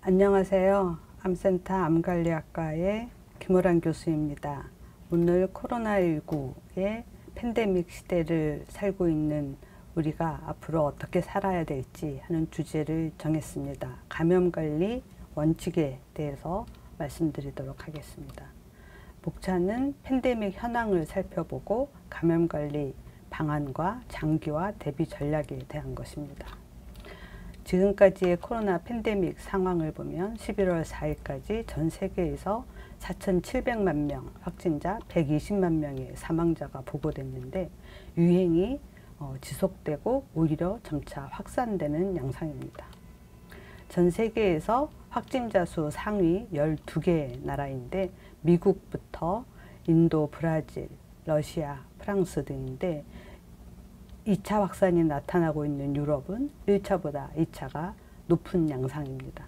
안녕하세요. 암센터 암관리학과의 김호란 교수입니다. 오늘 코로나19의 팬데믹 시대를 살고 있는 우리가 앞으로 어떻게 살아야 될지 하는 주제를 정했습니다. 감염관리 원칙에 대해서 말씀드리도록 하겠습니다. 목차는 팬데믹 현황을 살펴보고 감염관리 방안과 장기화 대비 전략에 대한 것입니다. 지금까지의 코로나 팬데믹 상황을 보면 11월 4일까지 전 세계에서 4,700만 명 확진자, 120만 명의 사망자가 보고됐는데 유행이 지속되고 오히려 점차 확산되는 양상입니다. 전 세계에서 확진자 수 상위 12개 나라인데 미국부터 인도, 브라질, 러시아, 프랑스 등인데 2차 확산이 나타나고 있는 유럽은 1차보다 2차가 높은 양상입니다.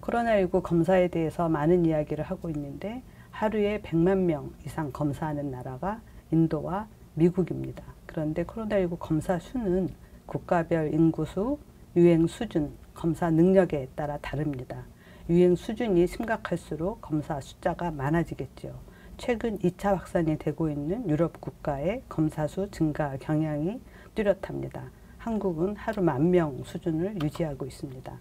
코로나19 검사에 대해서 많은 이야기를 하고 있는데 하루에 100만 명 이상 검사하는 나라가 인도와 미국입니다. 그런데 코로나19 검사 수는 국가별 인구수, 유행 수준, 검사 능력에 따라 다릅니다. 유행 수준이 심각할수록 검사 숫자가 많아지겠죠. 최근 2차 확산이 되고 있는 유럽 국가의 검사 수 증가 경향이 뚜렷합니다. 한국은 하루 10,000명 수준을 유지하고 있습니다.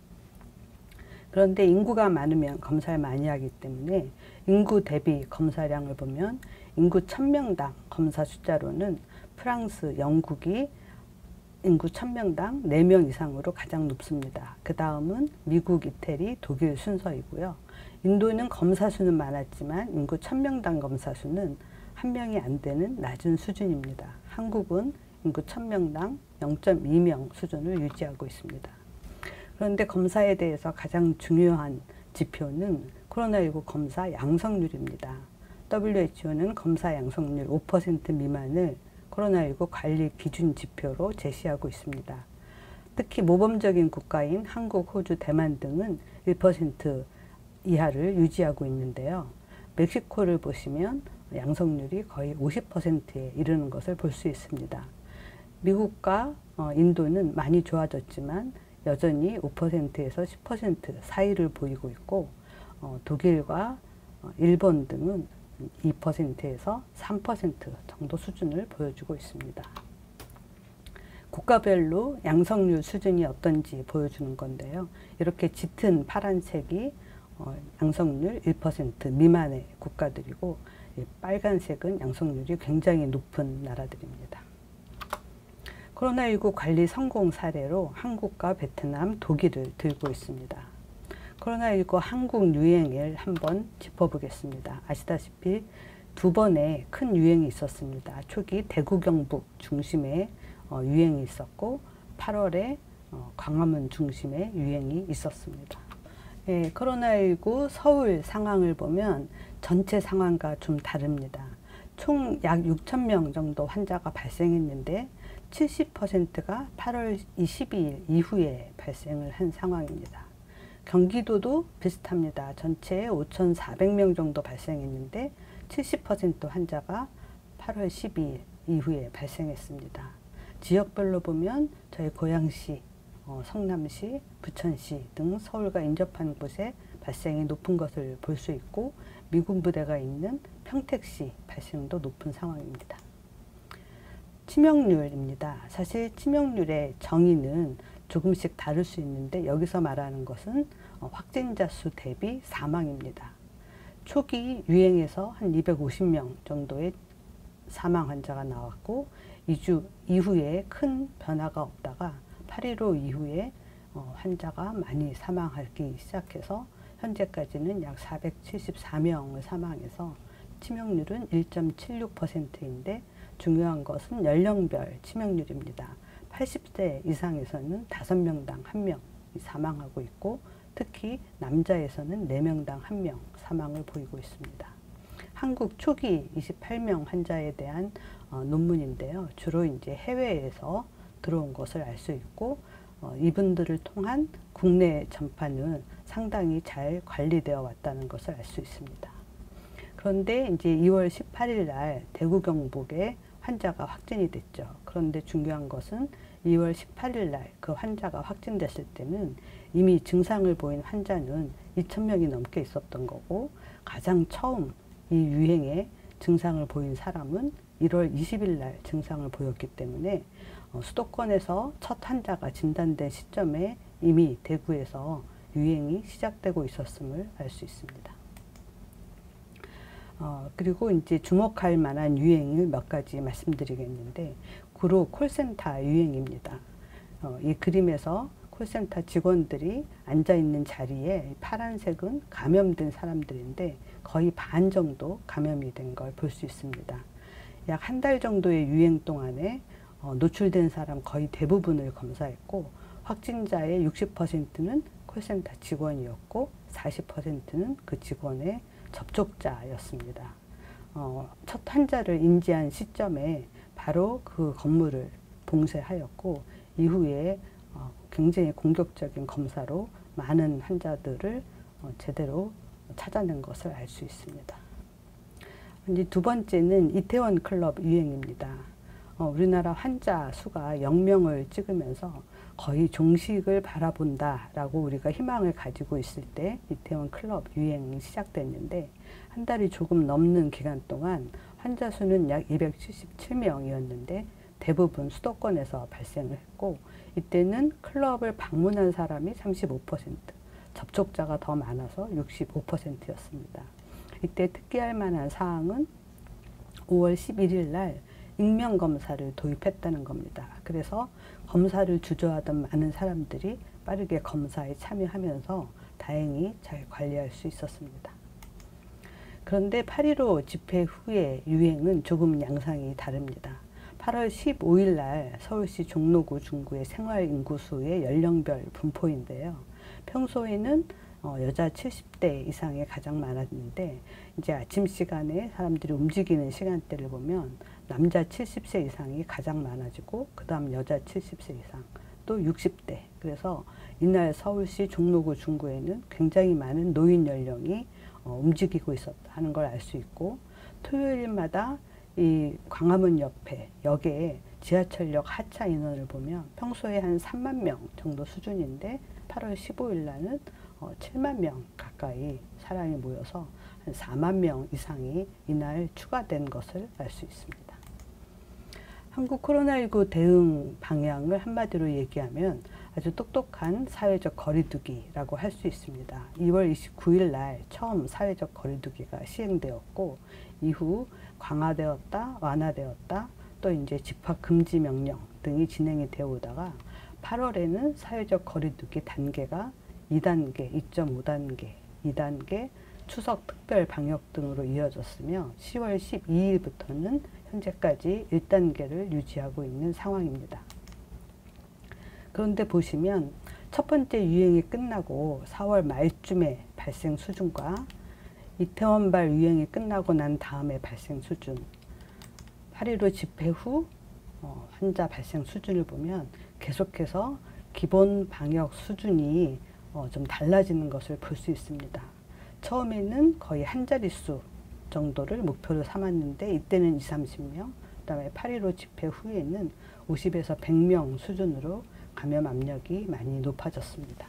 그런데 인구가 많으면 검사를 많이 하기 때문에 인구 대비 검사량을 보면 인구 1000명당 검사 숫자로는 프랑스, 영국이 인구 1000명당 4명 이상으로 가장 높습니다. 그 다음은 미국, 이태리, 독일 순서이고요. 인도는 검사 수는 많았지만 인구 1000명당 검사 수는 1명이 안 되는 낮은 수준입니다. 한국은 인구 1000명당 0.2명 수준을 유지하고 있습니다. 그런데 검사에 대해서 가장 중요한 지표는 코로나19 검사 양성률입니다. WHO는 검사 양성률 5% 미만을 코로나19 관리 기준 지표로 제시하고 있습니다. 특히 모범적인 국가인 한국, 호주, 대만 등은 1% 이하를 유지하고 있는데요. 멕시코를 보시면 양성률이 거의 50%에 이르는 것을 볼 수 있습니다. 미국과 인도는 많이 좋아졌지만 여전히 5%에서 10% 사이를 보이고 있고 독일과 일본 등은 2%에서 3% 정도 수준을 보여주고 있습니다. 국가별로 양성률 수준이 어떤지 보여주는 건데요. 이렇게 짙은 파란색이 양성률 1% 미만의 국가들이고 빨간색은 양성률이 굉장히 높은 나라들입니다. 코로나19 관리 성공 사례로 한국과 베트남, 독일을 들고 있습니다. 코로나19 한국 유행을 한번 짚어보겠습니다. 아시다시피 2번의 큰 유행이 있었습니다. 초기 대구 경북 중심에 유행이 있었고 8월에 광화문 중심에 유행이 있었습니다. 예, 코로나19 서울 상황을 보면 전체 상황과 좀 다릅니다. 총 약 6,000명 정도 환자가 발생했는데 70%가 8월 22일 이후에 발생을 한 상황입니다. 경기도도 비슷합니다. 전체에 5,400명 정도 발생했는데 70% 환자가 8월 12일 이후에 발생했습니다. 지역별로 보면 저희 고양시, 성남시, 부천시 등 서울과 인접한 곳에 발생이 높은 것을 볼 수 있고 미군 부대가 있는 평택시 발생도 높은 상황입니다. 치명률입니다. 사실 치명률의 정의는 조금씩 다를 수 있는데 여기서 말하는 것은 확진자 수 대비 사망입니다. 초기 유행에서 한 250명 정도의 사망 환자가 나왔고 2주 이후에 큰 변화가 없다가 8.15 이후에 환자가 많이 사망하기 시작해서 현재까지는 약 474명을 사망해서 치명률은 1.76%인데 중요한 것은 연령별 치명률입니다. 80세 이상에서는 5명당 1명 사망하고 있고 특히 남자에서는 4명당 1명 사망을 보이고 있습니다. 한국 초기 28명 환자에 대한 논문인데요. 주로 이제 해외에서 들어온 것을 알 수 있고 이분들을 통한 국내 전파는 상당히 잘 관리되어 왔다는 것을 알 수 있습니다. 그런데 이제 2월 18일 날 대구 경북에 환자가 확진이 됐죠. 그런데 중요한 것은 2월 18일 날 그 환자가 확진됐을 때는 이미 증상을 보인 환자는 2,000명이 넘게 있었던 거고, 가장 처음 이 유행에 증상을 보인 사람은 1월 20일 날 증상을 보였기 때문에 수도권에서 첫 환자가 진단된 시점에 이미 대구에서 유행이 시작되고 있었음을 알 수 있습니다. 그리고 이제 주목할 만한 유행을 몇 가지 말씀드리겠는데, 주로 콜센터 유행입니다. 이 그림에서 콜센터 직원들이 앉아있는 자리에 파란색은 감염된 사람들인데 거의 반 정도 감염이 된 걸 볼 수 있습니다. 약 한 달 정도의 유행 동안에 노출된 사람 거의 대부분을 검사했고, 확진자의 60%는 콜센터 직원이었고 40%는 그 직원의 접촉자였습니다. 첫 환자를 인지한 시점에 바로 그 건물을 봉쇄하였고, 이후에 굉장히 공격적인 검사로 많은 환자들을 제대로 찾아낸 것을 알 수 있습니다. 이제 두 번째는 이태원 클럽 유행입니다. 우리나라 환자 수가 0명을 찍으면서 거의 종식을 바라본다라고 우리가 희망을 가지고 있을 때 이태원 클럽 유행이 시작됐는데, 한 달이 조금 넘는 기간 동안 환자 수는 약 277명이었는데 대부분 수도권에서 발생을 했고, 이때는 클럽을 방문한 사람이 35%, 접촉자가 더 많아서 65%였습니다. 이때 특기할 만한 사항은 5월 11일 날 익명검사를 도입했다는 겁니다. 그래서 검사를 주저하던 많은 사람들이 빠르게 검사에 참여하면서 다행히 잘 관리할 수 있었습니다. 그런데 8.15 집회 후의 유행은 조금 양상이 다릅니다. 8월 15일 날 서울시 종로구 중구의 생활인구수의 연령별 분포인데요. 평소에는 여자 70대 이상이 가장 많았는데, 이제 아침 시간에 사람들이 움직이는 시간대를 보면 남자 70세 이상이 가장 많아지고, 그 다음 여자 70세 이상, 또 60대. 그래서 이날 서울시 종로구 중구에는 굉장히 많은 노인 연령이 움직이고 있었다 하는 걸 알 수 있고, 토요일마다 이 광화문 옆에 역에 지하철역 하차 인원을 보면 평소에 한 3만 명 정도 수준인데 8월 15일 날은 7만 명 가까이 사람이 모여서 한 4만 명 이상이 이날 추가된 것을 알 수 있습니다. 한국 코로나19 대응 방향을 한마디로 얘기하면 아주 똑똑한 사회적 거리두기라고 할 수 있습니다. 2월 29일 날 처음 사회적 거리두기가 시행되었고, 이후 강화되었다, 완화되었다, 또 이제 집합 금지 명령 등이 진행이 되어 오다가 8월에는 사회적 거리두기 단계가 2단계, 2.5단계, 2단계, 추석 특별 방역 등으로 이어졌으며 10월 12일부터는 현재까지 1단계를 유지하고 있는 상황입니다. 그런데 보시면 첫 번째 유행이 끝나고 4월 말쯤에 발생 수준과 이태원발 유행이 끝나고 난 다음에 발생 수준, 8.15 집회 후 환자 발생 수준을 보면 계속해서 기본 방역 수준이 좀 달라지는 것을 볼 수 있습니다. 처음에는 거의 한 자릿수 정도를 목표로 삼았는데 이때는 20, 30명, 그 다음에 8.15 집회 후에는 50에서 100명 수준으로 감염 압력이 많이 높아졌습니다.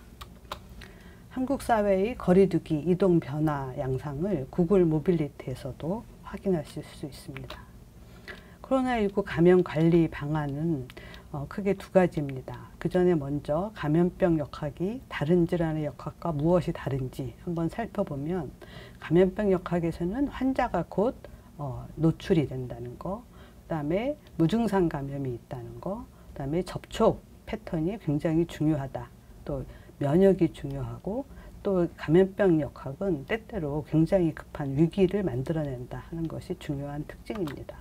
한국 사회의 거리두기 이동 변화 양상을 구글 모빌리티에서도 확인하실 수 있습니다. 코로나19 감염 관리 방안은 크게 두 가지입니다. 그 전에 먼저 감염병 역학이 다른 질환의 역학과 무엇이 다른지 한번 살펴보면, 감염병 역학에서는 환자가 곧 노출이 된다는 거, 그 다음에 무증상 감염이 있다는 거, 그 다음에 접촉 패턴이 굉장히 중요하다. 또 면역이 중요하고, 또 감염병 역학은 때때로 굉장히 급한 위기를 만들어낸다 하는 것이 중요한 특징입니다.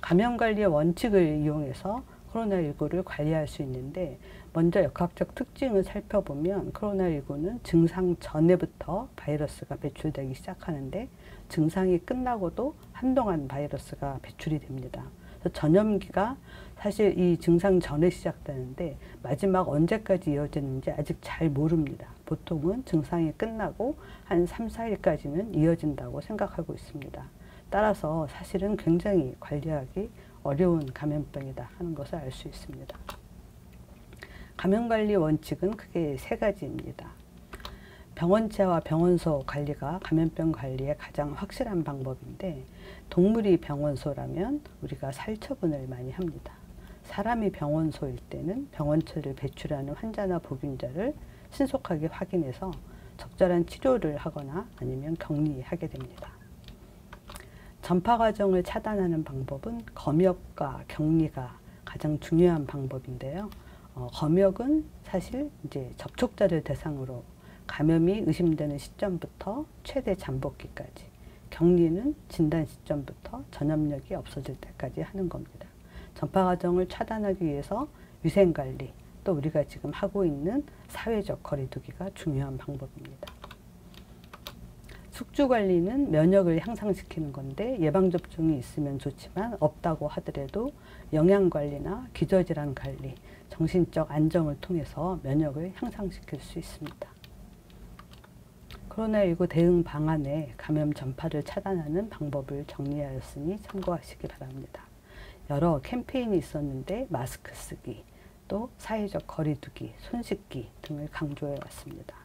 감염관리의 원칙을 이용해서 코로나19를 관리할 수 있는데, 먼저 역학적 특징을 살펴보면 코로나19는 증상 전에부터 바이러스가 배출되기 시작하는데 증상이 끝나고도 한동안 바이러스가 배출이 됩니다. 그래서 전염기가 사실 이 증상 전에 시작되는데 마지막 언제까지 이어지는지 아직 잘 모릅니다. 보통은 증상이 끝나고 한 3, 4일까지는 이어진다고 생각하고 있습니다. 따라서 사실은 굉장히 관리하기 어려운 감염병이다 하는 것을 알 수 있습니다. 감염관리 원칙은 크게 세 가지입니다. 병원체와 병원소 관리가 감염병 관리의 가장 확실한 방법인데, 동물이 병원소라면 우리가 살처분을 많이 합니다. 사람이 병원소일 때는 병원체를 배출하는 환자나 보균자를 신속하게 확인해서 적절한 치료를 하거나 아니면 격리하게 됩니다. 전파 과정을 차단하는 방법은 검역과 격리가 가장 중요한 방법인데요. 검역은 사실 이제 접촉자를 대상으로 감염이 의심되는 시점부터 최대 잠복기까지, 격리는 진단 시점부터 전염력이 없어질 때까지 하는 겁니다. 전파 과정을 차단하기 위해서 위생관리, 또 우리가 지금 하고 있는 사회적 거리두기가 중요한 방법입니다. 숙주관리는 면역을 향상시키는 건데, 예방접종이 있으면 좋지만 없다고 하더라도 영양관리나 기저질환 관리, 정신적 안정을 통해서 면역을 향상시킬 수 있습니다. 코로나19 대응 방안에 감염 전파를 차단하는 방법을 정리하였으니 참고하시기 바랍니다. 여러 캠페인이 있었는데 마스크 쓰기, 또 사회적 거리두기, 손 씻기 등을 강조해 왔습니다.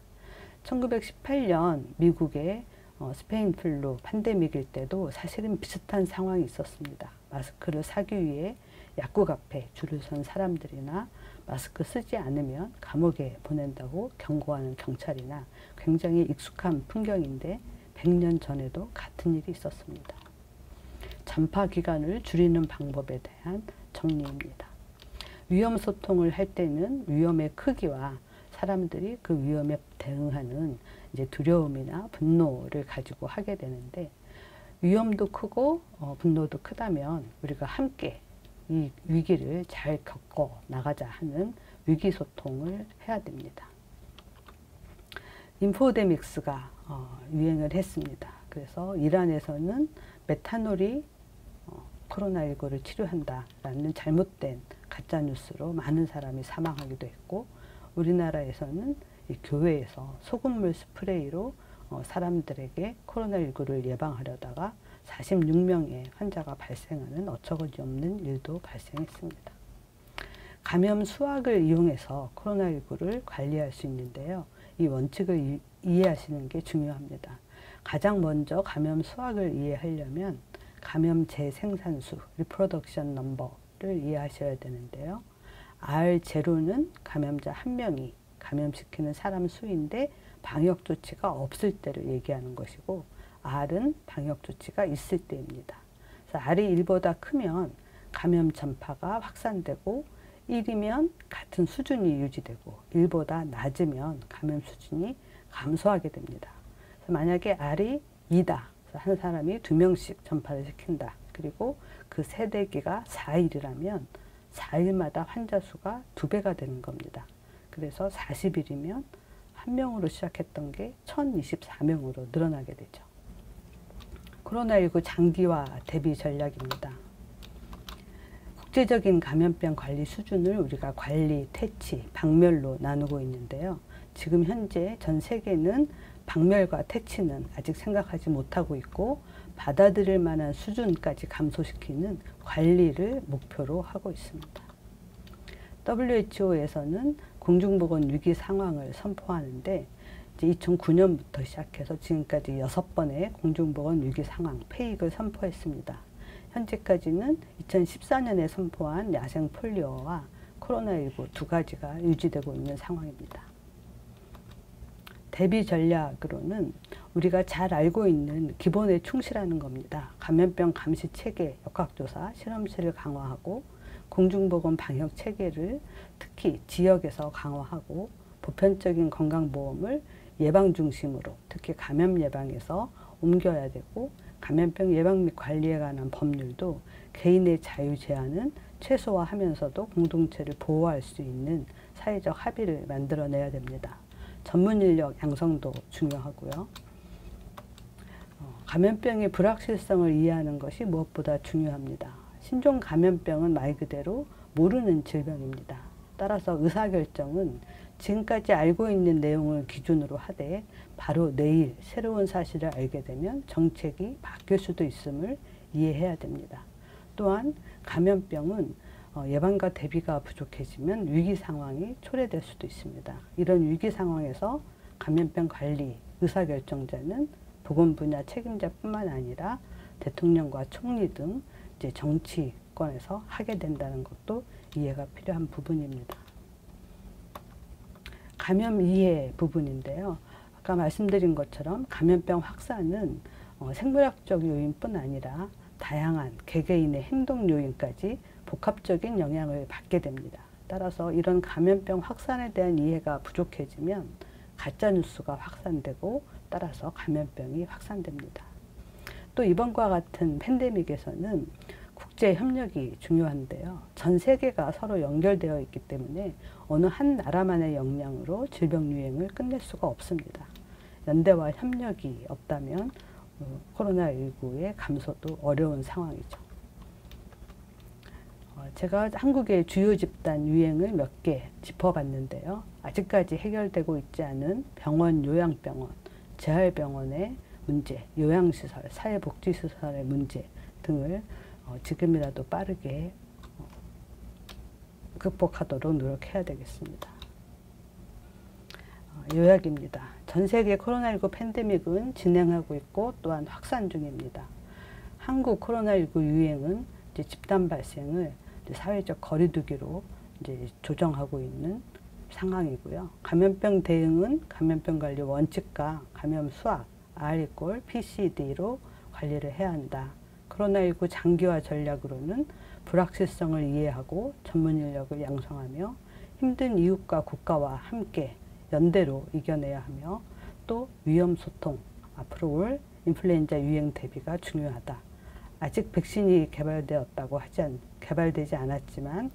1918년 미국의 스페인 플루 팬데믹일 때도 사실은 비슷한 상황이 있었습니다. 마스크를 사기 위해 약국 앞에 줄을 선 사람들이나 마스크 쓰지 않으면 감옥에 보낸다고 경고하는 경찰이나 굉장히 익숙한 풍경인데 100년 전에도 같은 일이 있었습니다. 전파 기간을 줄이는 방법에 대한 정리입니다. 위험 소통을 할 때는 위험의 크기와 사람들이 그 위험에 대응하는 이제 두려움이나 분노를 가지고 하게 되는데, 위험도 크고 분노도 크다면 우리가 함께 이 위기를 잘 겪어 나가자 하는 위기소통을 해야 됩니다. 인포데믹스가 유행을 했습니다. 그래서 이란에서는 메탄올이 코로나19를 치료한다라는 잘못된 가짜뉴스로 많은 사람이 사망하기도 했고, 우리나라에서는 이 교회에서 소금물 스프레이로 사람들에게 코로나19를 예방하려다가 46명의 환자가 발생하는 어처구니없는 일도 발생했습니다. 감염 수학을 이용해서 코로나19를 관리할 수 있는데요. 이 원칙을 이해하시는 게 중요합니다. 가장 먼저 감염 수학을 이해하려면 감염 재생산수, reproduction number를 이해하셔야 되는데요. R0는 감염자 한 명이 감염시키는 사람 수인데 방역 조치가 없을 때를 얘기하는 것이고, R은 방역 조치가 있을 때입니다. 그래서 R이 1보다 크면 감염 전파가 확산되고, 1이면 같은 수준이 유지되고 1보다 낮으면 감염 수준이 감소하게 됩니다. 그래서 만약에 R이 2다. 한 사람이 2명씩 전파를 시킨다. 그리고 그 세대기가 4일이라면 4일마다 환자 수가 2배가 되는 겁니다. 그래서 40일이면 1명으로 시작했던 게 1024명으로 늘어나게 되죠. 코로나19 장기화 대비 전략입니다. 국제적인 감염병 관리 수준을 우리가 관리, 퇴치, 박멸로 나누고 있는데요. 지금 현재 전 세계는 박멸과 퇴치는 아직 생각하지 못하고 있고, 받아들일 만한 수준까지 감소시키는 관리를 목표로 하고 있습니다. WHO에서는 공중보건 위기 상황을 선포하는데, 이제 2009년부터 시작해서 지금까지 6번의 공중보건 위기 상황 폐익을 선포했습니다. 현재까지는 2014년에 선포한 야생 폴리오와 코로나19 두 가지가 유지되고 있는 상황입니다. 대비 전략으로는 우리가 잘 알고 있는 기본에 충실하는 겁니다. 감염병 감시 체계, 역학조사, 실험실을 강화하고, 공중보건 방역 체계를 특히 지역에서 강화하고, 보편적인 건강보험을 예방 중심으로 특히 감염 예방에서 옮겨야 되고, 감염병 예방 및 관리에 관한 법률도 개인의 자유 제한은 최소화하면서도 공동체를 보호할 수 있는 사회적 합의를 만들어내야 됩니다. 전문 인력 양성도 중요하고요. 감염병의 불확실성을 이해하는 것이 무엇보다 중요합니다. 신종 감염병은 말 그대로 모르는 질병입니다. 따라서 의사결정은 지금까지 알고 있는 내용을 기준으로 하되, 바로 내일 새로운 사실을 알게 되면 정책이 바뀔 수도 있음을 이해해야 됩니다. 또한 감염병은 예방과 대비가 부족해지면 위기 상황이 초래될 수도 있습니다. 이런 위기 상황에서 감염병 관리 의사결정자는 보건 분야 책임자뿐만 아니라 대통령과 총리 등 이제 정치권에서 하게 된다는 것도 이해가 필요한 부분입니다. 감염 이해 부분인데요. 아까 말씀드린 것처럼 감염병 확산은 생물학적 요인뿐 아니라 다양한 개개인의 행동 요인까지 복합적인 영향을 받게 됩니다. 따라서 이런 감염병 확산에 대한 이해가 부족해지면 가짜뉴스가 확산되고 따라서 감염병이 확산됩니다. 또 이번과 같은 팬데믹에서는 국제 협력이 중요한데요. 전 세계가 서로 연결되어 있기 때문에 어느 한 나라만의 역량으로 질병 유행을 끝낼 수가 없습니다. 연대와 협력이 없다면 코로나19의 감소도 어려운 상황이죠. 제가 한국의 주요 집단 유행을 몇 개 짚어봤는데요. 아직까지 해결되고 있지 않은 병원, 요양병원, 재활병원의 문제, 요양시설, 사회복지시설의 문제 등을 지금이라도 빠르게 극복하도록 노력해야 되겠습니다. 요약입니다. 전 세계 코로나19 팬데믹은 진행하고 있고 또한 확산 중입니다. 한국 코로나19 유행은 이제 집단 발생을 이제 사회적 거리두기로 이제 조정하고 있는 상황이고요. 감염병 대응은 감염병 관리 원칙과 감염 수학, R=, PCD로 관리를 해야 한다. 코로나19 장기화 전략으로는 불확실성을 이해하고 전문 인력을 양성하며 힘든 이웃과 국가와 함께 연대로 이겨내야 하며 또 위험 소통, 앞으로 올 인플루엔자 유행 대비가 중요하다. 아직 백신이 개발되지 않았지만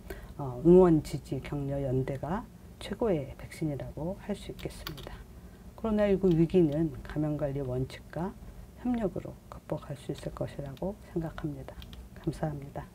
응원, 지지, 격려, 연대가 최고의 백신이라고 할 수 있겠습니다. 코로나19 위기는 감염관리 원칙과 협력으로 극복할 수 있을 것이라고 생각합니다. 감사합니다.